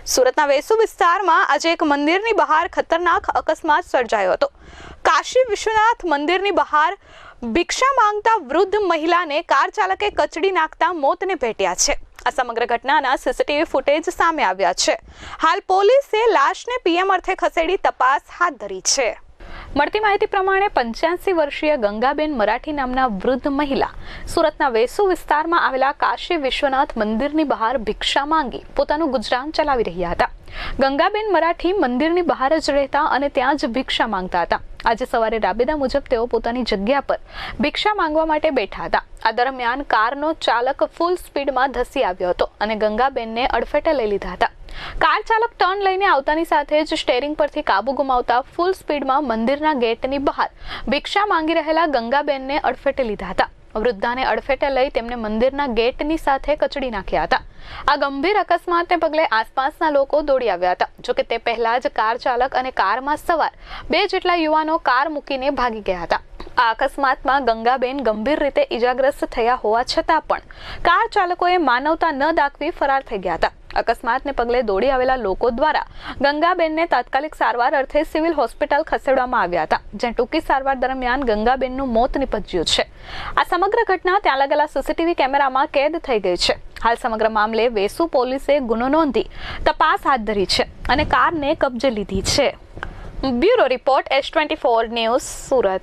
સુરતના વેસુ વિસ્તારમાં આજે એક મંદિરની બહાર ખતરનાક અકસ્માત સર્જાયો હતો। કાશી વિશ્વનાથ મંદિરની બહાર ભિક્ષા માંગતા વૃદ્ધ મહિલાને કાર ચાલકે કચડી નાખતા મોતને ભેટ્યા છે। આ સમગ્ર ઘટનાના સીસીટીવી ફૂટેજ સામે આવ્યા છે। હાલ પોલીસે લાશને પીએમ અર્થે ખસેડી તપાસ હાથ ધરી છે। મળતી માહિતી પ્રમાણે 85 વર્ષીય ગંગાબેન મરાઠી નામના વૃદ્ધ મહિલા સુરતના વેસુ વિસ્તારમાં આવેલા કાશી વિશ્વનાથ મંદિરની બહાર ભિક્ષા માંગી પોતાનું ગુજરાન ચલાવી રહ્યા હતા। ગંગાબેન મરાઠી મંદિરની બહાર જ રહેતા અને ત્યાં જ ભિક્ષા માંગતા હતા। આજે સવારે રાબેતા મુજબ તેઓ પોતાની જગ્યા પર ભિક્ષા માંગવા માટે બેઠા હતા। આ દરમિયાન કારનો ચાલક ફૂલ સ્પીડમાં ધસી આવ્યો હતો અને ગંગાબેનને અડફેટે લઈ લીધા હતા। કાર ચાલક ટર્ન લઈને આવતાની સાથે જ સ્ટીયરિંગ પરથી કાબુ ગુમાવતા ફૂલ સ્પીડમાં મંદિરના ગેટની બહાર ભિક્ષા માંગી રહેલા ગંગાબેનને અડફેટે લીધા હતા। વૃદ્ધાને અડફેટે લઈ તેમને મંદિરના ગેટની સાથે કચડી નાખ્યા હતા। આ ગંભીર અકસ્માતને પગલે આસપાસના લોકો દોડી આવ્યા હતા। જોકે તે પહેલા જ કાર ચાલક અને કારમાં સવાર 2 જેટલા યુવાનો કાર મૂકીને ભાગી ગયા હતા। આ અકસ્માતમાં ગંગાબેન ગંભીર રીતે ઈજાગ્રસ્ત થયા હોવા છતાં પણ કાર ચાલકોએ માનવતા ન દાખવી ફરાર થઈ ગયા હતા। અકસ્માતને પગલે દોડી આવેલા લોકો દ્વારા ગંગાબેનને તાત્કાલિક સારવાર અર્થે સિવિલ હોસ્પિટલ ખસેડવામાં આવ્યા હતા, જ્યાં ટૂંકી સારવાર દરમિયાન ગંગાબેનનું મોત નિપજ્યું છે। આ સમગ્ર ઘટના ત્યાં લાગેલા સીસીટીવી કેમેરામાં કેદ થઈ ગઈ છે। હાલ સમગ્ર મામલે વેસુ પોલીસે ગુનો નોંધી તપાસ હાથ ધરી છે અને કારને કબજે લીધી છે। Bureau report S24 news Surat.